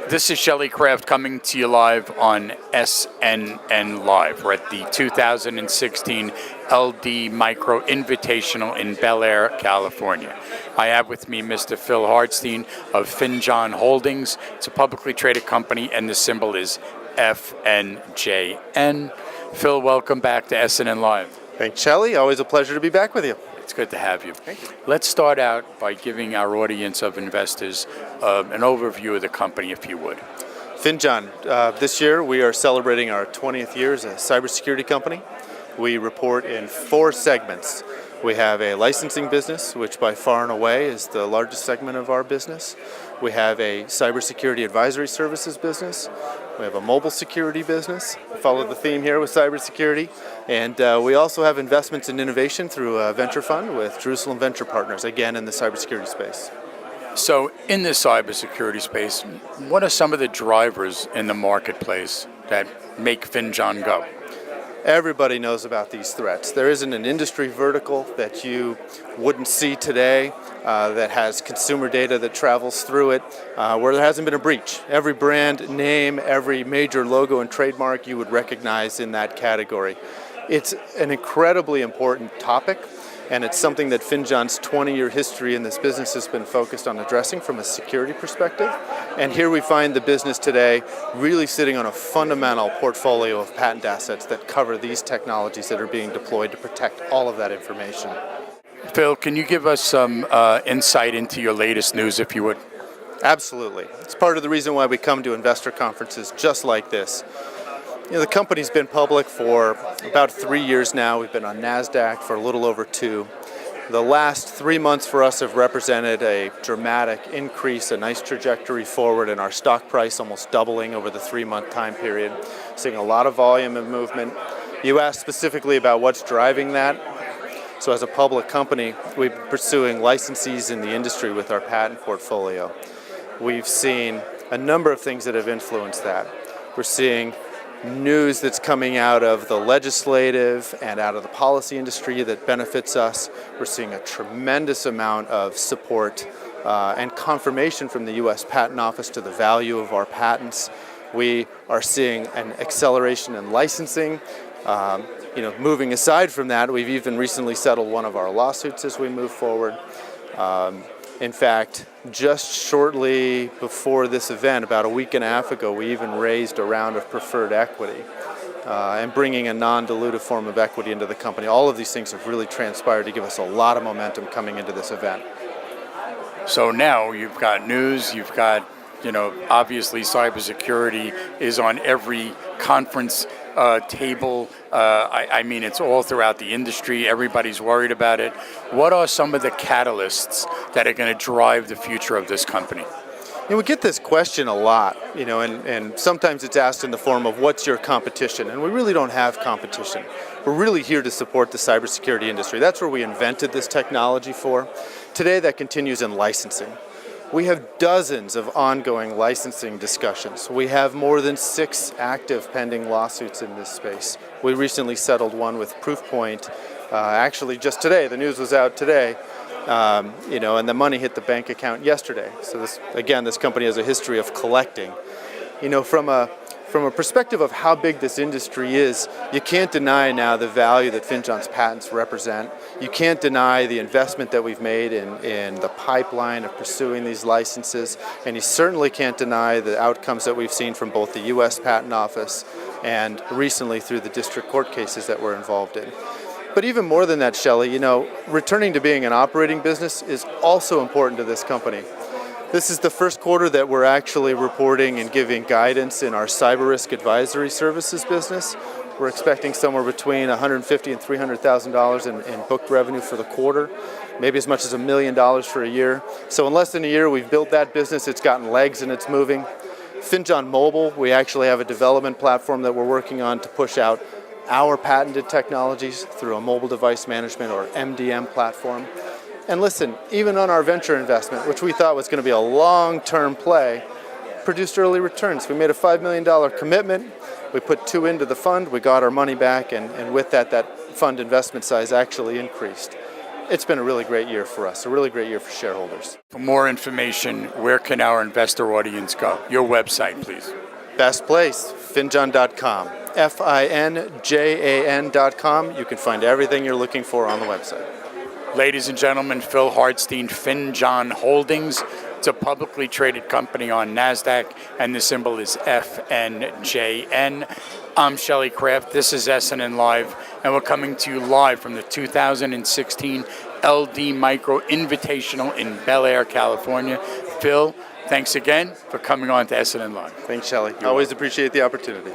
This is Shelley Kraft coming to you live on SNNLive. We're at the 2016 LD Micro Invitational in Bel Air, California. I have with me Mr. Phil Hartstein of Finjan Holdings. It's a publicly traded company, and the symbol is FNJN. Phil, welcome back to SNNLive. Thanks, Shelley. Always a pleasure to be back with you. It's good to have you. Thank you. Let's start out by giving our audience of investors an overview of the company, if you would. Finjan, this year we are celebrating our 20th year as a cybersecurity company. We report in 4 segments. We have a licensing business, which by far and away is the largest segment of our business. We have a cybersecurity advisory services business. We have a mobile security business. We follow the theme here with cybersecurity. And we also have investments in innovation through a venture fund with Jerusalem Venture Partners, again in the cybersecurity space. So in the cybersecurity space, what are some of the drivers in the marketplace that make Finjan go? Everybody knows about these threats. There isn't an industry vertical that you wouldn't see today that has consumer data that travels through it where there hasn't been a breach. Every brand name, every major logo and trademark you would recognize in that category. It's an incredibly important topic, and it's something that Finjan's 20-year history in this business has been focused on addressing from a security perspective. And here we find the business today really sitting on a fundamental portfolio of patent assets that cover these technologies that are being deployed to protect all of that information. Phil, can you give us some insight into your latest news, if you would? Absolutely. It's part of the reason why we come to investor conferences just like this. You know, the company's been public for about 3 years now. We've been on NASDAQ for a little over 2. The last 3 months for us have represented a dramatic increase, a nice trajectory forward in our stock price, almost doubling over the 3-month time period. Seeing a lot of volume and movement. You asked specifically about what's driving that. So as a public company, we've been pursuing licensees in the industry with our patent portfolio. We've seen a number of things that have influenced that. We're seeing news that's coming out of the legislative and out of the policy industry that benefits us. We're seeing a tremendous amount of support and confirmation from the U.S. Patent Office to the value of our patents. We are seeing an acceleration in licensing. Moving aside from that, we've even recently settled one of our lawsuits as we move forward. In fact, just shortly before this event, about a week and a half ago, we even raised a round of preferred equity and bringing a non-dilutive form of equity into the company. All of these things have really transpired to give us a lot of momentum coming into this event. So now you've got news, you've got, obviously cybersecurity is on every conference table. I mean, it's all throughout the industry. Everybody's worried about it. What are some of the catalysts that are going to drive the future of this company? We get this question a lot, and sometimes it's asked in the form of what's your competition? And we really don't have competition. We're really here to support the cybersecurity industry. That's where we invented this technology for. Today that continues in licensing. We have dozens of ongoing licensing discussions. We have more than 6 active pending lawsuits in this space. We recently settled one with Proofpoint, actually just today. The news was out today, and the money hit the bank account yesterday. So this company has a history of collecting. From a perspective of how big this industry is, you can't deny now the value that Finjan's patents represent. You can't deny the investment that we've made in the pipeline of pursuing these licenses, and you certainly can't deny the outcomes that we've seen from both the U.S. Patent Office and recently through the district court cases that we're involved in. But even more than that, Shelley, returning to being an operating business is also important to this company. This is the first quarter that we're actually reporting and giving guidance in our cyber risk advisory services business. We're expecting somewhere between $150,000 and $300,000 in booked revenue for the quarter, maybe as much as $1 million for a year. So in less than a year, we've built that business. It's gotten legs and it's moving. Finjan Mobile, we actually have a development platform that we're working on to push out our patented technologies through a mobile device management or MDM platform. And listen, even on our venture investment, which we thought was going to be a long-term play, produced early returns. We made a $5 million commitment. We put $2 million into the fund. We got our money back, and with that fund investment size actually increased. it's been a really great year for us, a really great year for shareholders. For more information, where can our investor audience go? Your website, please. Best place, Finjan.com. FINJAN.com. You can find everything you're looking for on the website. Ladies and gentlemen, Phil Hartstein, Finjan Holdings. It's a publicly traded company on NASDAQ, and the symbol is FNJN. I'm Shelley Kraft. This is SNNLive, and we're coming to you live from the 2016 LD Micro Invitational in Bel Air, California. Phil, thanks again for coming on to SNNLive. Thanks, Shelley. Always appreciate the opportunity.